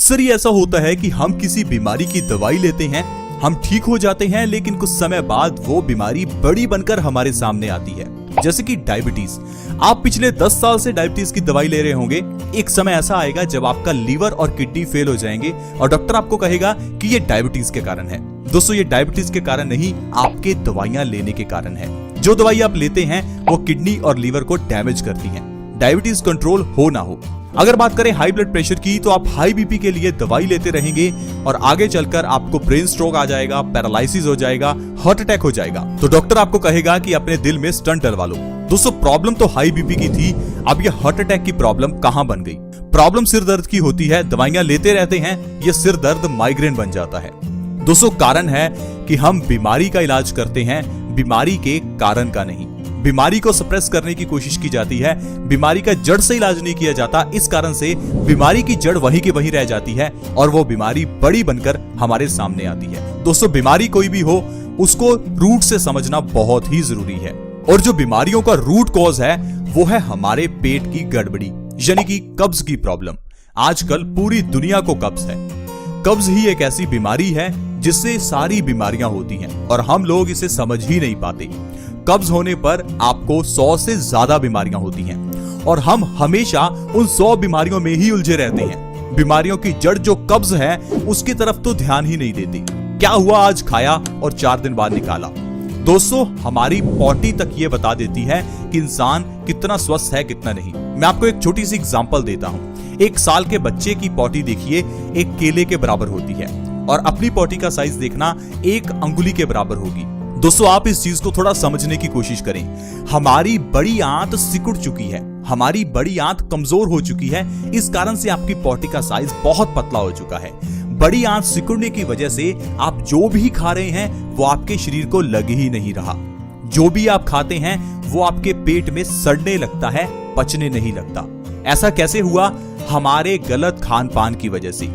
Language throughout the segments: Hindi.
अक्सर ही ऐसा होता है कि हम किसी बीमारी की दवाई लेते हैं, हम ठीक हो जाते हैं, लेकिन कुछ समय बाद वो बीमारी बड़ी बनकर हमारे सामने आती है। जैसे कि डायबिटीज। आप पिछले 10 साल से डायबिटीज की दवाई ले रहे होंगे। एक समय ऐसा आएगा जब आपका लीवर और किडनी फेल हो जाएंगे और डॉक्टर आपको कहेगा कि ये डायबिटीज के कारण है। दोस्तों, ये डायबिटीज के कारण नहीं, आपके दवाइयां लेने के कारण है। जो दवाई आप लेते हैं वो किडनी और लीवर को डैमेज करती है। डायबिटीज कंट्रोल हो ना हो। अगर बात करें हाई ब्लड प्रेशर की, तो आप हाई बीपी के लिए दवाई लेते रहेंगे और आगे चलकर आपको ब्रेन स्ट्रोक आ जाएगा, पैरालिसिस हो जाएगा, हार्ट अटैक हो जाएगा। तो डॉक्टर आपको कहेगा कि अपने दिल में स्टंट डलवा लो। दोस्तों, प्रॉब्लम तो हाई बीपी की थी, अब ये हार्ट अटैक की प्रॉब्लम कहां बन गई? प्रॉब्लम सिर दर्द की होती है, दवाइयां लेते रहते हैं, ये सिर दर्द माइग्रेन बन जाता है। दोस्तों, कारण है कि हम बीमारी का इलाज करते हैं, बीमारी के कारण का नहीं। बीमारी को सप्रेस करने की कोशिश की जाती है, बीमारी का जड़ से इलाज नहीं किया जाता। इस कारण से बीमारी की जड़ वहीं की वहीं रह जाती है और वो बीमारी बड़ी बनकर हमारे सामने आती है। दोस्तों, बीमारी कोई भी हो, उसको रूट से समझना बहुत ही जरूरी है। और जो बीमारियों का रूट कॉज है वो है हमारे पेट की गड़बड़ी, यानी कि कब्ज की प्रॉब्लम। आजकल पूरी दुनिया को कब्ज है। कब्ज ही एक ऐसी बीमारी है जिससे सारी बीमारियां होती हैं और हम लोग इसे समझ ही नहीं पाते। कब्ज होने पर आपको 100 से ज्यादा बीमारियां होती हैं और हम हमेशा उन 100 बीमारियों में ही उलझे रहते हैं। बीमारियों की जड़ जो कब्ज है उसकी तरफ तो ध्यान ही नहीं देते। क्या हुआ, आज खाया और 4 दिन बाद निकाला। दोस्तों, हमारी पॉटी तक ये बता देती है कि इंसान कितना स्वस्थ है कितना नहीं। मैं आपको एक छोटी सी एग्जांपल देता हूं। 1 साल के बच्चे की पॉटी देखिए, एक केले के बराबर होती है और अपनी पॉटी का साइज देखना 1 अंगुली के बराबर होगी। दोस्तों, आप इस चीज को थोड़ा समझने की कोशिश करें। हमारी बड़ी आंत सिकुड़ चुकी है, हमारी बड़ी आंत कमजोर हो चुकी है। इस कारण से आपकी पॉटी का साइज बहुत पतला हो चुका है। बड़ी आंत सिकुड़ने की वजह से आप जो भी खा रहे हैं वो आपके शरीर को लग ही नहीं रहा। जो भी आप खाते हैं वो आपके पेट में सड़ने लगता है, पचने नहीं लगता। ऐसा कैसे हुआ? हमारे गलत खान पान की वजह से।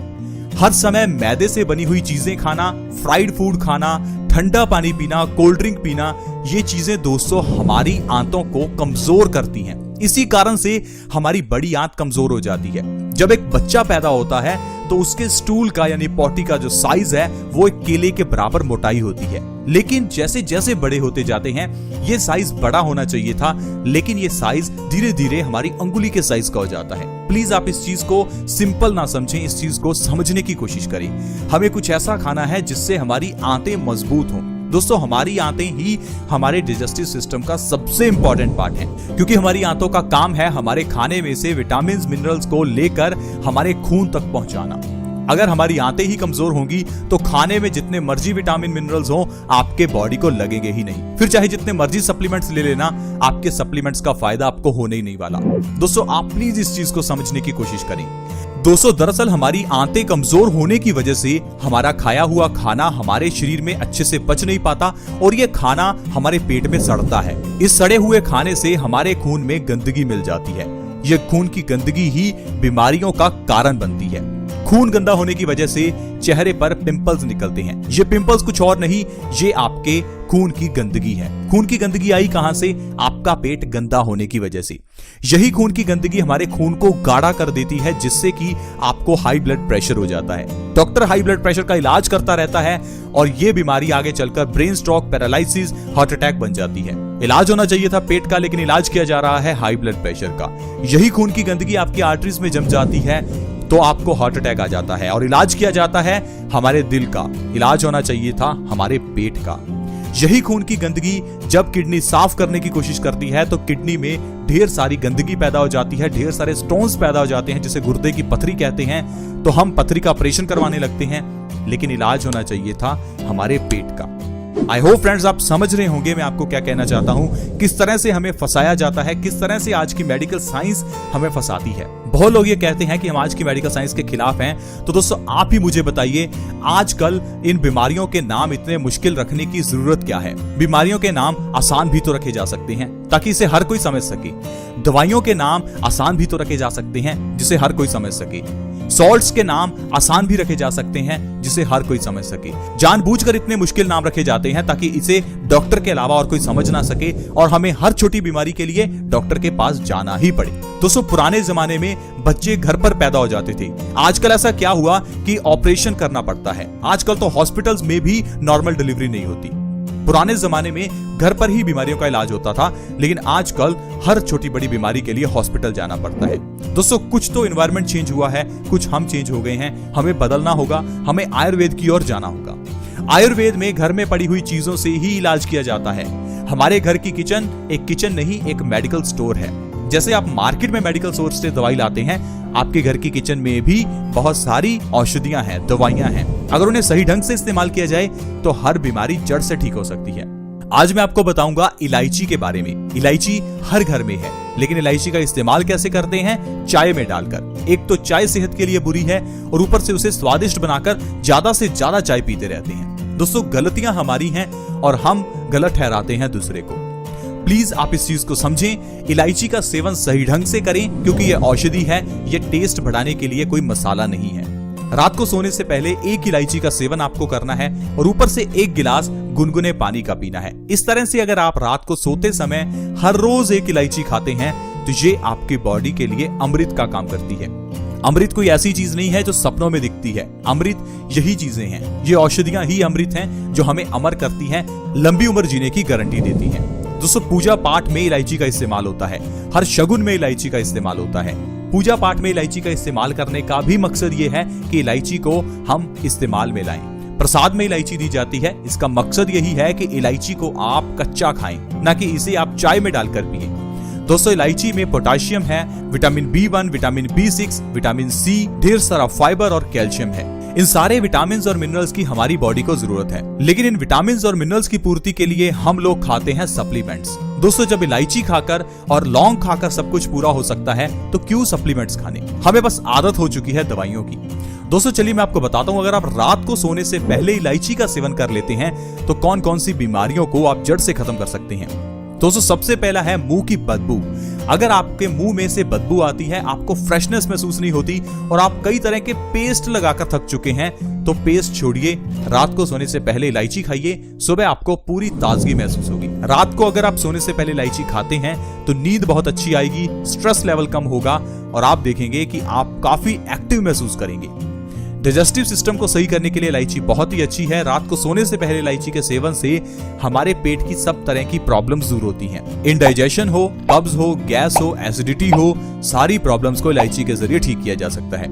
हर समय मैदे से बनी हुई चीजें खाना, फ्राइड फूड खाना, ठंडा पानी पीना, कोल्ड ड्रिंक पीना, ये चीजें दोस्तों हमारी आंतों को कमजोर करती हैं। इसी कारण से हमारी बड़ी आंत कमजोर हो जाती है। जब एक बच्चा पैदा होता है तो उसके स्टूल का यानी पॉटी का जो साइज है वो एक केले के बराबर मोटाई होती है। लेकिन जैसे जैसे बड़े होते जाते हैं ये साइज बड़ा होना चाहिए था, लेकिन ये साइज धीरे धीरे हमारी अंगुली के साइज का हो जाता है। प्लीज आप इस चीज को सिंपल ना समझें, इस चीज को समझने की कोशिश करें। हमें कुछ ऐसा खाना है जिससे हमारी आंतें मजबूत हों। दोस्तों, हमारी आंतें ही हमारे डाइजेस्टिव सिस्टम का सबसे इंपॉर्टेंट पार्ट है, क्योंकि हमारी आंतों का काम है हमारे खाने में से विटामिन मिनरल्स को लेकर हमारे खून तक पहुंचाना। अगर हमारी आंतें ही कमजोर होंगी तो खाने में जितने मर्जी विटामिन मिनरल्स हो आपके बॉडी को लगेंगे ही नहीं। फिर चाहे जितने मर्जी सप्लीमेंट्स ले लेना, आपके सप्लीमेंट्स का फायदा आपको होने ही नहीं वाला। दोस्तों, आप प्लीज इस चीज को समझने की कोशिश करें। दोस्तों, दरअसल हमारी आंतें कमजोर होने की वजह से हमारा खाया हुआ खाना हमारे शरीर में अच्छे से पच नहीं पाता और ये खाना हमारे पेट में सड़ता है। इस सड़े हुए खाने से हमारे खून में गंदगी मिल जाती है। ये खून की गंदगी ही बीमारियों का कारण बनती है। खून गंदा होने की वजह से चेहरे पर पिंपल्स निकलते हैं। ये पिंपल्स कुछ और नहीं, ये आपके खून की गंदगी है। खून की गंदगी आई कहां से? आपका पेट गंदा होने की वजह से। यही खून की गंदगी हमारे खून को गाढ़ा कर देती है, जिससे कि आपको हाई ब्लड प्रेशर हो जाता है। डॉक्टर हाई ब्लड प्रेशर का इलाज करता रहता है और ये बीमारी आगे चलकर brain stroke, paralysis, heart attack बन जाती है। इलाज होना चाहिए था पेट का, लेकिन इलाज किया जा रहा है हाई ब्लड प्रेशर का। यही खून की गंदगी आपकी आर्टरीज में जम जाती है तो आपको हार्ट अटैक आ जाता है और इलाज किया जाता है हमारे दिल का। इलाज होना चाहिए था हमारे पेट का। यही खून की गंदगी जब किडनी साफ करने की कोशिश करती है तो किडनी में ढेर सारी गंदगी पैदा हो जाती है, ढेर सारे स्टोन्स पैदा हो जाते हैं जिसे गुर्दे की पथरी कहते हैं। तो हम पथरी का ऑपरेशन करवाने लगते हैं, लेकिन इलाज होना चाहिए था हमारे पेट का। आई होप फ्रेंड्स आप समझ रहे होंगे मैं आपको क्या कहना चाहता हूं, किस तरह से हमें फंसाया जाता है, किस तरह से आज की मेडिकल साइंस हमें फंसाती है। बहुत लोग ये कहते हैं कि हम आज की मेडिकल साइंस के खिलाफ हैं। तो दोस्तों, आप ही मुझे बताइए, आजकल इन बीमारियों के नाम इतने मुश्किल रखने की जरूरत क्या है? बीमारियों के नाम आसान भी तो रखे जा सकते हैं ताकि इसे हर कोई समझ सके। दवाइयों के नाम आसान भी तो रखे जा सकते हैं जिसे हर कोई समझ सके। सॉल्ट्स के नाम आसान भी रखे जा सकते हैं जिसे हर कोई समझ सके। जानबूझकर इतने मुश्किल नाम रखे जाते हैं ताकि इसे डॉक्टर के अलावा और कोई समझ ना सके और हमें हर छोटी बीमारी के लिए डॉक्टर के पास जाना ही पड़े। दोस्तों पुराने जमाने में बच्चे घर पर पैदा हो जाते थे। आजकल ऐसा क्या हुआ कि ऑपरेशन करना पड़ता है। आजकल तो हॉस्पिटल्स में भी नॉर्मल डिलीवरी नहीं होती। पुराने जमाने में घर पर ही बीमारियों का इलाज होता था, लेकिन आजकल हर छोटी बड़ी बीमारी के लिए हॉस्पिटल जाना पड़ता है। दोस्तों कुछ तो एनवायरनमेंट चेंज हुआ है, कुछ हम चेंज हो गए हैं। हमें बदलना होगा, हमें आयुर्वेद की ओर जाना होगा। आयुर्वेद में घर में पड़ी हुई चीजों से ही इलाज किया जाता है। हमारे घर की किचन एक किचन नहीं, एक मेडिकल स्टोर है। जैसे आप मार्केट में मेडिकल स्टोर से दवाई लाते हैं, आपके घर की किचन में भी बहुत सारी औषधियां हैं, दवाइयां हैं। अगर उन्हें सही ढंग से इस्तेमाल किया जाए तो हर बीमारी जड़ से ठीक हो सकती है। आज मैं आपको बताऊंगा इलायची के बारे में। इलायची हर घर में है, लेकिन इलायची का इस्तेमाल कैसे करते हैं? चाय में डालकर। एक तो चाय सेहत के लिए बुरी है और ऊपर से उसे स्वादिष्ट बनाकर ज्यादा से ज्यादा चाय पीते रहते हैं। दोस्तों गलतियां हमारी हैं और हम गलत ठहराते हैं दूसरे को। प्लीज आप इस चीज को समझें। इलायची का सेवन सही ढंग से करें, क्योंकि यह औषधि है, यह टेस्ट बढ़ाने के लिए कोई मसाला नहीं है। रात को सोने से पहले एक इलायची का सेवन आपको करना है और ऊपर से 1 गिलास गुनगुने पानी का पीना है। इस तरह से अगर आप रात को सोते समय हर रोज 1 इलायची खाते हैं तो ये आपकी बॉडी के लिए अमृत का काम करती है। अमृत कोई ऐसी चीज नहीं है जो सपनों में दिखती है। अमृत यही चीजें हैं, ये औषधियां ही अमृत हैं जो हमें अमर करती हैं, लंबी उम्र जीने की गारंटी देती हैं। दोस्तों पूजा पाठ में इलायची का इस्तेमाल होता है, हर शगुन में इलायची का इस्तेमाल होता है। पूजा पाठ में इलायची का इस्तेमाल करने का भी मकसद ये है कि इलायची को हम इस्तेमाल में लाएं। प्रसाद में इलायची दी जाती है, इसका मकसद यही है कि इलायची को आप कच्चा खाएं, ना कि इसे आप चाय में डालकर पिए। दोस्तों इलायची में पोटेशियम है, vitamin B1, vitamin B6, vitamin C, ढेर सारा फाइबर और कैल्शियम है। इन सारे विटामिन और मिनरल्स की हमारी बॉडी को जरूरत है, लेकिन इन विटामिन और मिनरल्स की पूर्ति के लिए हम लोग खाते हैं सप्लीमेंट्स। दोस्तों जब इलायची खाकर और लौंग खाकर सब कुछ पूरा हो सकता है तो क्यों सप्लीमेंट्स खाने? हमें बस आदत हो चुकी है दवाइयों की। दोस्तों चलिए मैं आपको बताता हूं, अगर आप रात को सोने से पहले इलायची का सेवन कर लेते हैं तो कौन कौन सी बीमारियों को आप जड़ से खत्म कर सकते हैं। दोस्तों सबसे पहला है मुंह की बदबू। अगर आपके मुंह में से बदबू आती है, आपको फ्रेशनेस महसूस नहीं होती और आप कई तरह के पेस्ट लगाकर थक चुके हैं, तो पेस्ट छोड़िए, रात को सोने से पहले इलायची खाइए, सुबह आपको पूरी ताजगी महसूस होगी। रात को अगर आप सोने से पहले इलायची खाते हैं तो नींद बहुत अच्छी आएगी, स्ट्रेस लेवल कम होगा और आप देखेंगे कि आप काफी एक्टिव महसूस करेंगे। डाइजेस्टिव सिस्टम को सही करने के लिए इलायची बहुत ही अच्छी है। रात को सोने से पहले इलायची के सेवन से हमारे पेट की सब तरह की प्रॉब्लम्स दूर होती हैं। इंडाइजेशन हो, कब्ज हो, गैस हो, एसिडिटी हो, सारी प्रॉब्लम्स को इलायची के जरिए ठीक किया जा सकता है।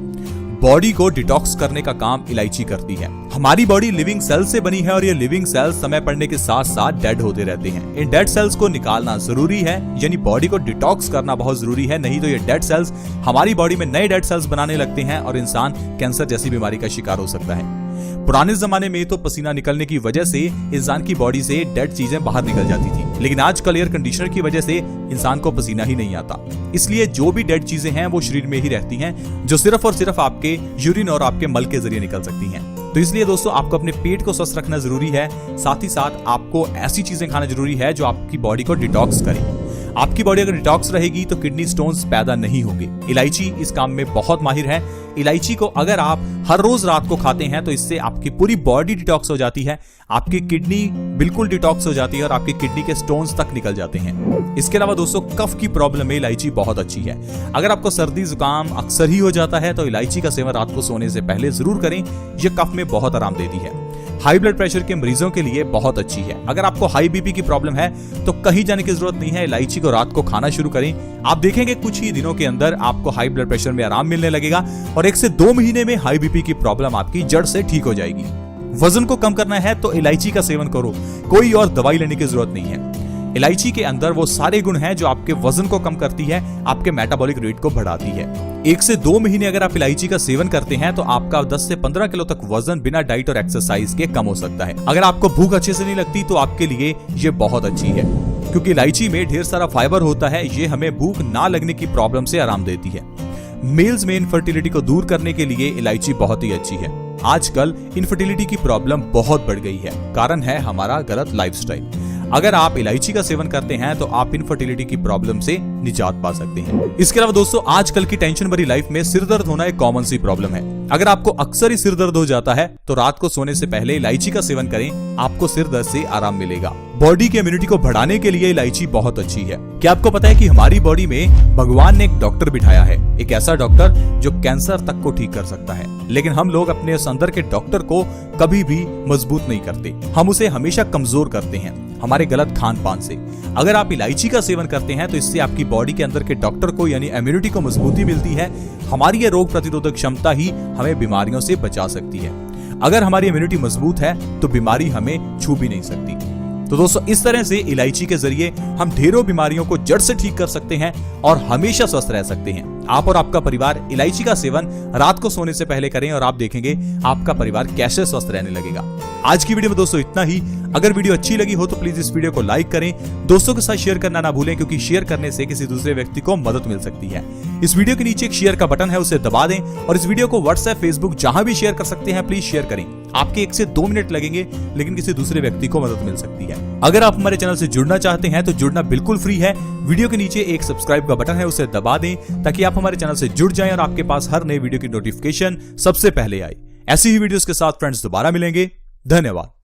बॉडी को डिटॉक्स करने का काम इलायची करती है। हमारी बॉडी लिविंग सेल से बनी है और ये लिविंग सेल्स समय पड़ने के साथ साथ डेड होते रहते हैं। इन डेड सेल्स को निकालना जरूरी है, यानी बॉडी को डिटॉक्स करना बहुत जरूरी है, नहीं तो ये डेड सेल्स हमारी बॉडी में नए डेड सेल्स बनाने लगते हैं और इंसान कैंसर जैसी बीमारी का शिकार हो सकता है। पुराने जमाने में तो पसीना निकलने की वजह से इंसान की बॉडी से डेड चीजें बाहर निकल जाती थी, लेकिन आजकल एयर कंडीशनर की वजह से इंसान को पसीना ही नहीं आता। इसलिए जो भी डेड चीजें हैं वो शरीर में ही रहती हैं, जो सिर्फ और सिर्फ आपके यूरिन और आपके मल के जरिए निकल सकती हैं। तो इसलिए दोस्तों आपको अपने पेट को स्वस्थ रखना जरूरी है, साथ ही साथ आपको ऐसी चीजें खाना जरूरी है जो आपकी बॉडी को डिटॉक्स करे। आपकी बॉडी अगर डिटॉक्स रहेगी तो किडनी स्टोन्स पैदा नहीं होंगे। इलायची इस काम में बहुत माहिर है। इलायची को अगर आप हर रोज रात को खाते हैं तो इससे आपकी पूरी बॉडी डिटॉक्स हो जाती है, आपकी किडनी बिल्कुल डिटॉक्स हो जाती है और आपकी किडनी के स्टोन्स तक निकल जाते हैं। इसके अलावा दोस्तों कफ की प्रॉब्लम में इलायची बहुत अच्छी है। अगर आपको सर्दी जुकाम अक्सर ही हो जाता है तो इलायची का सेवन रात को सोने से पहले जरूर करें, यह कफ में बहुत आराम देती है। हाई ब्लड प्रेशर के मरीजों के लिए बहुत अच्छी है। अगर आपको हाई बीपी की प्रॉब्लम है तो कहीं जाने की जरूरत नहीं है, इलायची को रात को खाना शुरू करें। आप देखेंगे कुछ ही दिनों के अंदर आपको हाई ब्लड प्रेशर में आराम मिलने लगेगा और 1 से 2 महीने में हाई बीपी की प्रॉब्लम आपकी जड़ से ठीक हो जाएगी। वजन को कम करना है तो इलायची का सेवन करो, कोई और दवाई लेने की जरूरत नहीं है। इलायची के अंदर वो सारे गुण हैं जो आपके वजन को कम करती है, आपके मेटाबॉलिक रेट को बढ़ाती है। 1 से 2 महीने अगर आप इलायची का सेवन करते हैं तो आपका 10 से 15 किलो तक वजन बिना डाइट और एक्सरसाइज के कम हो सकता है। अगर आपको भूख अच्छे से नहीं लगती तो आपके लिए ये बहुत अच्छी है, क्योंकि इलायची में ढेर सारा फाइबर होता है। ये हमें भूख ना लगने की प्रॉब्लम से आराम देती है। मेल्स में इनफर्टिलिटी को दूर करने के लिए इलायची बहुत ही अच्छी है। आजकल इनफर्टिलिटी की प्रॉब्लम बहुत बढ़ गई है, कारण है हमारा गलत लाइफस्टाइल। अगर आप इलायची का सेवन करते हैं तो आप इनफर्टिलिटी की प्रॉब्लम से निजात पा सकते हैं। इसके अलावा दोस्तों, आजकल की टेंशन भरी लाइफ में सिर दर्द होना एक कॉमन सी प्रॉब्लम है। अगर आपको अक्सर ही सिर दर्द हो जाता है तो रात को सोने से पहले इलायची का सेवन करें, आपको सिर दर्द से आराम मिलेगा। बॉडी की इम्यूनिटी को बढ़ाने के लिए इलायची बहुत अच्छी है। क्या आपको पता है कि हमारी बॉडी में भगवान ने एक डॉक्टर बिठाया है, एक ऐसा डॉक्टर जो कैंसर तक को ठीक कर सकता है, लेकिन हम लोग अपने उस अंदर के डॉक्टर को कभी भी मजबूत नहीं करते, हम उसे हमेशा कमजोर करते हैं हमारे गलत खान पान से। अगर आप इलायची का सेवन करते हैं तो इससे आपकी बॉडी के अंदर के डॉक्टर को यानी इम्यूनिटी को मजबूती मिलती है। हमारी ये रोग प्रतिरोधक क्षमता ही हमें बीमारियों से बचा सकती है। अगर हमारी इम्यूनिटी मजबूत है तो बीमारी हमें छू भी नहीं सकती। तो दोस्तों, इस तरह से इलायची के जरिए हम ढेरों बीमारियों को जड़ से ठीक कर सकते हैं और हमेशा स्वस्थ रह सकते हैं। आप और आपका परिवार इलायची का सेवन रात को सोने से पहले करें और आप देखेंगे आपका परिवार कैसे स्वस्थ रहने लगेगा। आज की वीडियो में दोस्तों इतना ही। अगर वीडियो अच्छी लगी हो तो प्लीज इस वीडियो को लाइक करें, दोस्तों के साथ शेयर करना ना भूलें, क्योंकि शेयर करने से किसी दूसरे व्यक्ति को मदद मिल सकती है। इस वीडियो के नीचे एक शेयर का बटन है, उसे दबा दें और इस वीडियो को व्हाट्सएप, फेसबुक जहां भी शेयर कर सकते हैं प्लीज शेयर करें। आपके 1 से 2 मिनट लगेंगे, लेकिन किसी दूसरे व्यक्ति को मदद मिल सकती है। अगर आप हमारे चैनल से जुड़ना चाहते हैं तो जुड़ना बिल्कुल फ्री है। वीडियो के नीचे एक सब्सक्राइब का बटन है, उसे दबा दें ताकि आप हमारे चैनल से जुड़ जाएं और आपके पास हर नए वीडियो की नोटिफिकेशन सबसे पहले आए। ऐसी ही वीडियोस के साथ फ्रेंड्स दोबारा मिलेंगे। धन्यवाद।